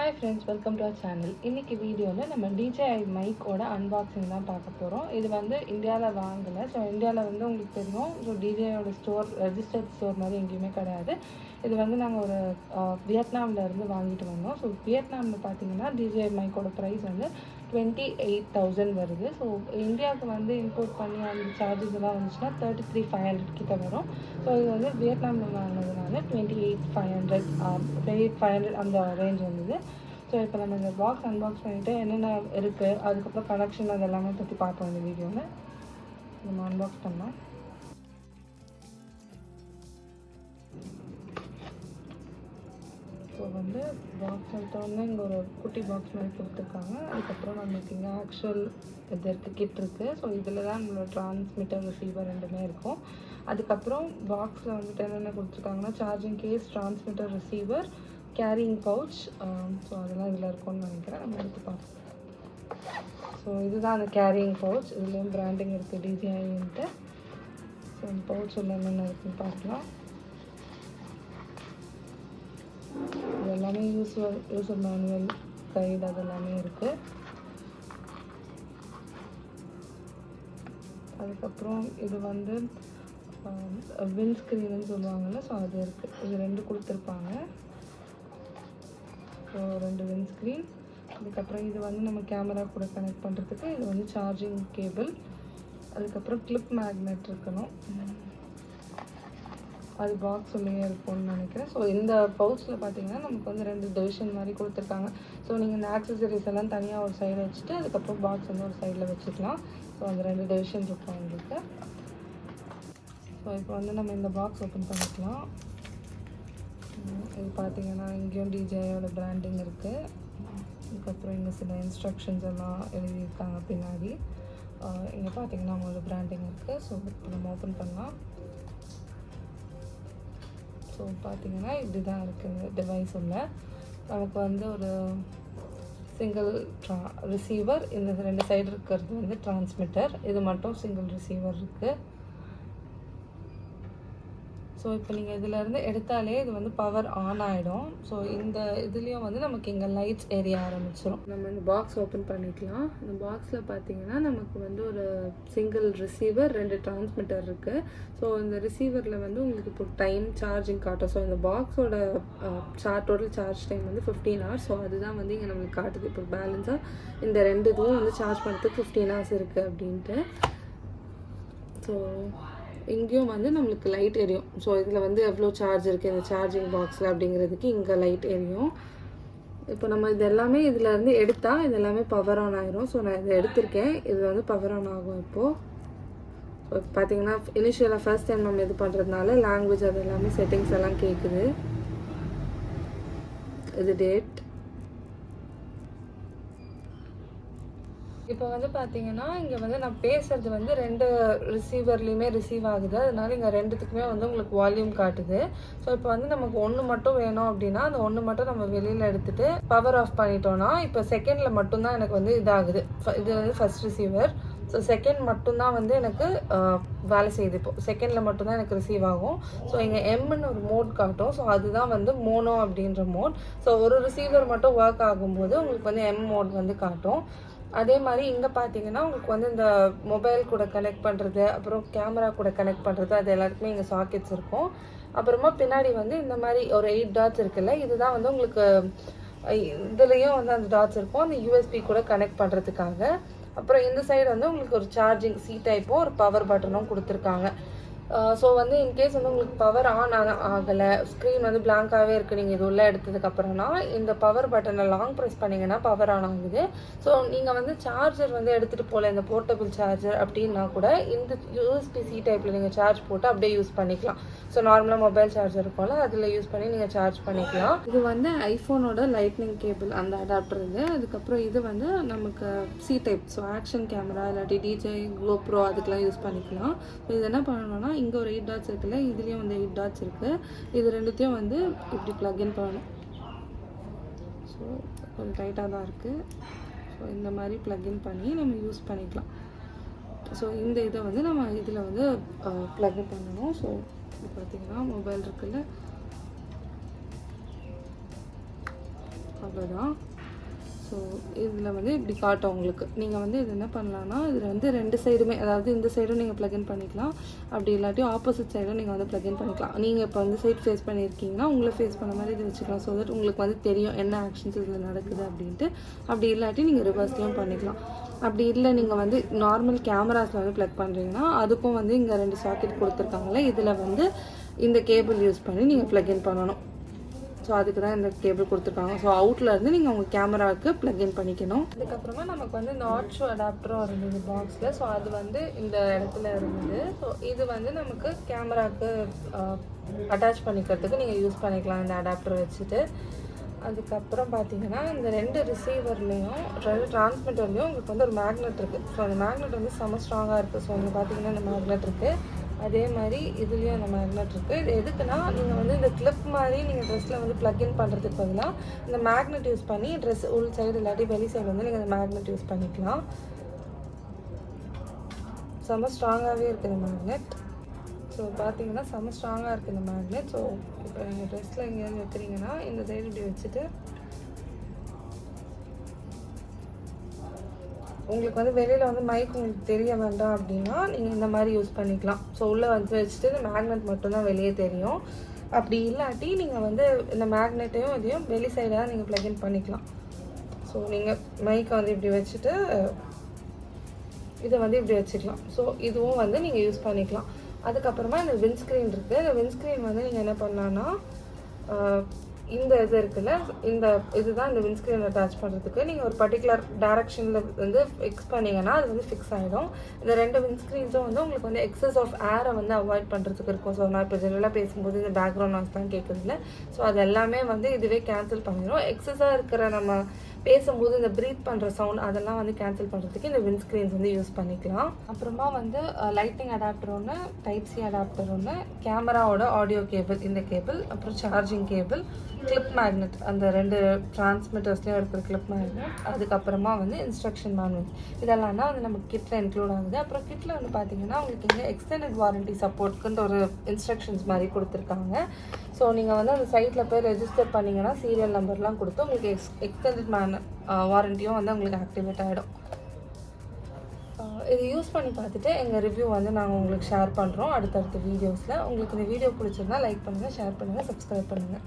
Hi friends, welcome to our channel. இன்னைக்கு வீடியோல நம்ம DJI Mic ஓட unboxing தான் பார்க்க போறோம். இது வந்து இந்தியால வாங்கல. சோ இந்தியால வந்து உங்களுக்கு தெரியும். சோ DJI ஓட ஸ்டோர் ரெஜிஸ்டர்ட் ஸ்டோர் மாதிரி எங்கேயுமே கிடையாது. இது வந்து நாங்க ஒரு வியட்நாம்ல இருந்து வாங்கிட்டு வந்தோம். சோ வியட்நாம்ல பாத்தீங்கன்னா DJI Mic ஓட பிரைஸ் வந்து 28,000 வருது. ஸோ இந்தியாவுக்கு வந்து இம்போர்ட் பண்ணி அந்த சார்ஜஸ் எல்லாம் வந்துச்சுன்னா 33,500 கிட்ட வரும். ஸோ இது வந்து வியட்நாமில் வாங்கினதுனால 28,500 அந்த ரேஞ்ச் வந்தது. ஸோ இப்போ நம்ம இந்த பாக்ஸ் அன்பாக்ஸ் பண்ணிவிட்டு என்னென்ன இருக்குது, அதுக்கப்புறம் கனெக்ஷன் அது எல்லாமே பற்றி பார்ப்போம் இந்த வீடியோவில். நம்ம அன்பாக்ஸ் பண்ணலாம். ஸோ வந்து பாக்ஸ் எடுத்தோடனே இங்கே ஒரு குட்டி பாக்ஸ் மாதிரி கொடுத்துருக்காங்க. அதுக்கப்புறம் நம்மளுக்கு இங்கே ஆக்சுவல் இது இருக்குது, கிட் இருக்குது. ஸோ இதில் தான் நம்மளோட டிரான்ஸ்மிட்டர் ரிசீவர் ரெண்டுமே இருக்கும். அதுக்கப்புறம் பாக்ஸில் வந்துட்டு என்னென்ன கொடுத்துருக்காங்கன்னா charging case, transmitter receiver, carrying pouch. So அதெல்லாம் இதில் இருக்கும்னு நினைக்கிறேன். நம்ம எடுத்து பார்ப்போம். ஸோ இதுதான் அந்த கேரிங் பவுச். இதுலேயும் பிராண்டிங் இருக்குது DJIன்ட்டு. ஸோ இந்த பவுச் உள்ள என்னென்ன இருக்குன்னு பார்க்கலாம். இது எல்லாமே யூசர் மேனுவல் கைடு அதெல்லாமே இருக்குது. அதுக்கப்புறம் இது வந்து விண்ட் ஸ்க்ரீன்னு சொல்லுவாங்கள்ல, ஸோ அது இருக்குது. இது ரெண்டு கொடுத்துருப்பாங்க. So 2 wind screen. அதுக்கப்புறம் இது வந்து நம்ம கேமரா கூட கனெக்ட் பண்ணுறதுக்கு இது வந்து சார்ஜிங் கேபிள். அதுக்கப்புறம் கிளிப் மேக்னெட் இருக்கணும், அது பாக்ஸ் உள்ளே இருக்கும்னு நினைக்கிறேன். ஸோ இந்த பவுச்சில் பார்த்தீங்கன்னா நமக்கு வந்து 2 டிவிஷன் மாதிரி கொடுத்துருக்காங்க. ஸோ நீங்கள் இந்த ஆக்சசரிஸ் எல்லாம் தனியாக ஒரு சைடு வச்சுட்டு அதுக்கப்புறம் பாக்ஸ் வந்து ஒரு சைடில் வச்சுக்கலாம். ஸோ அந்த 2 டிவிஷன் இருக்கும் உங்களுக்கு. ஸோ இப்போ வந்து நம்ம இந்த பாக்ஸ் ஓப்பன் பண்ணிக்கலாம். இது பார்த்தீங்கன்னா இங்கேயும் DJIயோட பிராண்டிங் இருக்குது. அதுக்கப்புறம் இங்கே சில இன்ஸ்ட்ரக்ஷன்ஸ் எல்லாம் எழுதியிருக்காங்க பின்னாடி. இங்கே பார்த்தீங்கன்னா அவங்களோட பிராண்டிங் இருக்குது. ஸோ இப்போ நம்ம ஓப்பன் பண்ணலாம். ஸோ பார்த்தீங்கன்னா இப்படி தான் இருக்குது டிவைஸ் உள்ள. நமக்கு வந்து ஒரு சிங்கிள் ரிசீவர், இந்த 2 சைடு இருக்கிறது வந்து டிரான்ஸ்மிட்டர், இது மட்டும் சிங்கிள் ரிசீவர் இருக்குது. ஸோ இப்போ நீங்கள் இதிலேருந்து எடுத்தாலே இது வந்து பவர் ஆன் ஆகிடும். ஸோ இந்த இதுலேயும் வந்து நமக்கு இங்கே லைட்ஸ் எரிய ஆரம்பிச்சிடும். நம்ம இந்த பாக்ஸ் ஓப்பன் பண்ணிக்கலாம். இந்த பாக்ஸில் பார்த்தீங்கன்னா நமக்கு வந்து ஒரு சிங்கிள் ரிசீவர், 2 டிரான்ஸ்மிட்டர் இருக்குது. ஸோ இந்த ரிசீவரில் வந்து உங்களுக்கு இப்போ டைம் சார்ஜிங் காட்டும். ஸோ இந்த பாக்ஸோட டோட்டல் சார்ஜ் டைம் வந்து 15 hours. ஸோ அதுதான் வந்து இங்கே நம்மளுக்கு காட்டுது. இப்போ பேலன்ஸாக இந்த 2 இதுவும் வந்து சார்ஜ் பண்ணுறதுக்கு 15 hours இருக்குது அப்படின்ட்டு. ஸோ இங்கேயும் வந்து நம்மளுக்கு லைட் எரியும். ஸோ இதில் வந்து எவ்வளோ சார்ஜ் இருக்குது இந்த சார்ஜிங் பாக்ஸில் அப்படிங்கிறதுக்கு இங்கே லைட் எரியும். இப்போ நம்ம இது எல்லாமே இதிலேருந்து எடுத்தால் இது எல்லாமே பவர் ஆன் ஆகிரும். ஸோ நான் இதை எடுத்திருக்கேன், இது வந்து பவர் ஆன் ஆகும் இப்போது. ஸோ பார்த்தீங்கன்னா இனிஷியலாக ஃபர்ஸ்ட் டைம் நம்ம இது பண்ணுறதுனால லாங்குவேஜ் அது எல்லாமே செட்டிங்ஸ் எல்லாம் கேட்குது. இது டேட். இப்போ வந்து பார்த்தீங்கன்னா இங்கே வந்து நான் பேசுகிறது வந்து 2 ரிசீவர்லேயுமே ரிசீவ் ஆகுது. அதனால இங்கே 2த்துக்குமே வந்து உங்களுக்கு வால்யூம் காட்டுது. ஸோ இப்போ வந்து நமக்கு 1 மட்டும் வேணும் அப்படின்னா அந்த 1 மட்டும் நம்ம வெளியில் எடுத்துகிட்டு பவர் ஆஃப் பண்ணிட்டோன்னா இப்போ செகண்டில் மட்டும்தான் எனக்கு வந்து இதாகுது. இது வந்து ஃபர்ஸ்ட் ரிசீவர். ஸோ செகண்ட் மட்டும்தான் வந்து எனக்கு வேலை செய்யுது. இப்போ செகண்டில் மட்டும்தான் எனக்கு ரிசீவ் ஆகும். ஸோ இங்கே எம்னு ஒரு மோட் காட்டும். ஸோ அதுதான் வந்து மோனோ அப்படின்ற மோட். ஸோ ஒரு ரிசீவர் மட்டும் ஒர்க் ஆகும்போது உங்களுக்கு வந்து எம் மோட் வந்து காட்டும். அதே மாதிரி இங்கே பார்த்தீங்கன்னா உங்களுக்கு வந்து இந்த மொபைல் கூட கனெக்ட் பண்ணுறது, அப்புறம் கேமரா கூட கனெக்ட் பண்ணுறது, அது எல்லாருக்குமே இங்கே சாக்கெட்ஸ் இருக்கும். அப்புறமா பின்னாடி வந்து இந்த மாதிரி ஒரு 8 டாட்ஸ் இருக்குல்ல, இதுதான் வந்து உங்களுக்கு இதுலேயும் வந்து அந்த டாட்ஸ் இருக்கும் அந்த USB கூட கனெக்ட் பண்ணுறதுக்காக. அப்புறம் இந்த சைடு வந்து உங்களுக்கு ஒரு சார்ஜிங் டைப்பும் ஒரு பவர் பட்டனும் கொடுத்துருக்காங்க. ஸோ வந்து இன்கேஸ் வந்து உங்களுக்கு பவர் ஆன் ஆகலை, ஸ்க்ரீன் வந்து பிளாங்காகவே இருக்குது நீங்கள் இது உள்ளே எடுத்ததுக்கப்புறம்னா இந்த பவர் பட்டனை லாங் ப்ரெஸ் பண்ணிங்கன்னா பவர் ஆன் ஆகுது. ஸோ நீங்கள் வந்து சார்ஜர் வந்து எடுத்துகிட்டு போகல, இந்த போர்ட்டபிள் சார்ஜர் அப்படின்னா கூட இந்த USB-C டைப்பில் நீங்கள் சார்ஜ் போட்டு அப்படியே யூஸ் பண்ணிக்கலாம். ஸோ நார்மலாக மொபைல் சார்ஜர் இருக்கும்ல, அதில் யூஸ் பண்ணி நீங்கள் சார்ஜ் பண்ணிக்கலாம். இது வந்து ஐஃபோனோட லைட்னிங் கேபிள் அந்த அடாப்டர் இது. அதுக்கப்புறம் இது வந்து நமக்கு C type. So action camera இல்லாட்டி DJI GoPro அதுக்கெலாம் யூஸ் பண்ணிக்கலாம். ஸோ இது என்ன பண்ணணும்னா இங்கே ஒரு 8 டாட்ஸ் இருக்குல்ல, இதுலேயும் வந்து 8 டாட்ஸ் இருக்குது. இது ரெண்டுத்தையும் வந்து இப்படி ப்ளக்இன் பண்ணணும். ஸோ கொஞ்சம் டைட்டாக தான் இருக்குது. ஸோ இந்த மாதிரி ப்ளக்இன் பண்ணி நம்ம யூஸ் பண்ணிக்கலாம். ஸோ இந்த இதை வந்து நம்ம இதில் வந்து ப்ளக்இன் பண்ணணும். ஸோ இது பார்த்திங்கன்னா மொபைல் இருக்குல்ல, அவ்வளோதான். ஸோ இதில் வந்து இப்படி காட்டும் உங்களுக்கு. நீங்கள் வந்து இது என்ன பண்ணலான்னா, இதில் வந்து 2 சைடுமே, அதாவது இந்த சைடும் நீங்கள் ப்ளக்இன் பண்ணிக்கலாம், அப்படி இல்லாட்டி ஆப்போசிட் சைடும் நீங்கள் வந்து ப்ளக்இன் பண்ணிக்கலாம். நீங்கள் இப்போ வந்து சைட் ஃபேஸ் பண்ணியிருக்கீங்கன்னா உங்களை ஃபேஸ் பண்ண மாதிரி இது வச்சுக்கலாம். ஸோ தட் உங்களுக்கு வந்து தெரியும் என்ன ஆக்ஷன்ஸ் இதில் நடக்குது அப்படின்ட்டு. அப்படி இல்லாட்டி நீங்கள் ரிவர்ஸ்லேயும் பண்ணிக்கலாம். அப்படி இல்லை நீங்கள் வந்து நார்மல் கேமராஸில் வந்து ப்ளக் பண்ணுறீங்கன்னா அதுக்கும் வந்து இங்கே 2 சாக்கெட் கொடுத்துருக்காங்களே, இதில் வந்து இந்த கேபிள் யூஸ் பண்ணி நீங்கள் ப்ளக்இன் பண்ணணும். ஸோ அதுக்கு தான் இந்த கேபிள் கொடுத்துருக்காங்க. ஸோ அவுட்லேருந்து நீங்கள் உங்கள் கேமராவுக்கு ப்ளக்இன் பண்ணிக்கணும். அதுக்கப்புறமா நமக்கு வந்து இந்த ஆட் ஷூ அடாப்டரும் இருந்தது பாக்ஸில். ஸோ அது வந்து இந்த இடத்துல இருந்தது. ஸோ இது வந்து நமக்கு கேமராவுக்கு அட்டாச் பண்ணிக்கிறதுக்கு நீங்கள் யூஸ் பண்ணிக்கலாம் இந்த அடாப்டர் வச்சுட்டு. அதுக்கப்புறம் பார்த்தீங்கன்னா இந்த 2 ரிசீவர்லேயும் 2 டிரான்ஸ்மிட்டர்லேயும் உங்களுக்கு வந்து ஒரு மேக்னெட் இருக்குது. ஸோ அந்த மேக்னெட் வந்து செம்ம ஸ்ட்ராங்காக இருக்குது. ஸோ இங்கே பார்த்தீங்கன்னா இந்த மேக்னெட் இருக்குது, அதே மாதிரி இதுலேயும் அந்த மேக்னெட் இருக்குது. இது எதுக்குன்னா, நீங்கள் வந்து இந்த கிளிப் மாதிரி நீங்கள் ட்ரெஸ்ஸில் வந்து ப்ளக்இன் பண்ணுறதுக்கு பதிலாக இந்த மேக்னெட் யூஸ் பண்ணி ட்ரெஸ் உள் சைடு இல்லாட்டி வெளி சைடு வந்து நீங்கள் இந்த மேக்னெட் யூஸ் பண்ணிக்கலாம். செம்ம ஸ்ட்ராங்காகவே இருக்குது இந்த மேக்னெட். ஸோ பார்த்தீங்கன்னா செம்ம ஸ்ட்ராங்காக இருக்குது இந்த மேக்னெட். ஸோ இப்போ நீங்கள் ட்ரெஸ்ஸில் எங்கேயாவது வைக்கிறீங்கன்னா இந்த சைடு இப்படி வச்சுட்டு உங்களுக்கு வந்து வெளியில் வந்து மைக் உங்களுக்கு தெரிய வேண்டாம் அப்படின்னா நீங்கள் இந்த மாதிரி யூஸ் பண்ணிக்கலாம். ஸோ உள்ளே வந்து வச்சுட்டு இந்த மேக்னெட் மட்டும்தான் வெளியே தெரியும். அப்படி இல்லாட்டி நீங்கள் வந்து இந்த மேக்னெட்டையும் இதையும் வெளி சைடாக நீங்கள் ப்ளக்இன் பண்ணிக்கலாம். ஸோ நீங்கள் மைக்கை வந்து இப்படி வச்சுட்டு இதை வந்து இப்படி வச்சுக்கலாம். ஸோ இதுவும் வந்து நீங்கள் யூஸ் பண்ணிக்கலாம். அதுக்கப்புறமா இந்த விண்ட்ஸ்க்ரீன் இருக்குது. இந்த விண்ட்ஸ்க்ரீன் வந்து நீங்கள் என்ன பண்ணலான்னா, இந்த இது இருக்குல்ல, இந்த இதுதான் இந்த விண்ட்ஸ்க்ரீன் அட்டாச் பண்ணுறதுக்கு. நீங்கள் ஒரு பர்டிகுலர் டைரக்ஷனில் வந்து ஃபிக்ஸ் பண்ணிங்கன்னா அது வந்து ஃபிக்ஸ் ஆகிடும். இந்த 2 விண்ட்ஸ்க்ரீன்ஸும் வந்து உங்களுக்கு வந்து எக்ஸஸ் ஆஃப் ஏரை வந்து அவாய்ட் பண்ணுறதுக்கு இருக்கும். ஸோ நான் இப்போ ஜெனரலாக பேசும்போது இந்த பேக்ரவுண்ட் நாய்ஸ் தான் கேட்குதுல்ல, ஸோ அது எல்லாமே வந்து இதுவே கேன்சல் பண்ணிடும். எக்ஸஸாக இருக்கிற நம்ம பேசும்போது இந்த ப்ரீத் பண்ணுற சவுண்ட் அதெல்லாம் வந்து கேன்சல் பண்ணுறதுக்கு இந்த விண்ட்ஸ்க்ரீன்ஸ் வந்து யூஸ் பண்ணிக்கலாம். அப்புறமா வந்து லைட்டிங் அடாப்டர் ஒன்று, டைப் சி அடாப்டர் ஒன்று, கேமராவோட ஆடியோ கேபிள் இந்த கேபிள், அப்புறம் சார்ஜிங் கேபிள், கிளிப் மேக்னெட் அந்த 2 டிரான்ஸ்மிட்டர்ஸ்லேயும் இருக்கிற கிளிப் மேக்னெட், அதுக்கப்புறமா வந்து இன்ஸ்ட்ரக்ஷன் மேனுவல், இதெல்லாம் தான் வந்து நமக்கு கிட்டில் இன்க்ளூட் ஆகுது. அப்புறம் கிட்டில் வந்து பார்த்தீங்கன்னா உங்களுக்கு இங்கே எக்ஸ்டெண்டட் வாரண்டி சப்போர்ட்க்குன்ற ஒரு இன்ஸ்ட்ரக்ஷன்ஸ் மாதிரி கொடுத்துருக்காங்க. ஸோ நீங்கள் வந்து அந்த சைட்டில் போய் ரெஜிஸ்டர் பண்ணிங்கன்னா சீரியல் நம்பர்லாம் கொடுத்து உங்களுக்கு எக்ஸ்டெண்டட் வாரண்டியும் வந்து உங்களுக்கு ஆக்டிவேட் ஆகிடும். இது யூஸ் பண்ணி பார்த்துட்டு எங்கள் ரிவ்யூ வந்து நாங்கள் உங்களுக்கு ஷேர் பண்ணுறோம் அடுத்தடுத்த வீடியோஸில். உங்களுக்கு இந்த வீடியோ பிடிச்சிருந்தா லைக் பண்ணுங்கள், ஷேர் பண்ணுங்கள், சப்ஸ்கிரைப் பண்ணுங்கள்.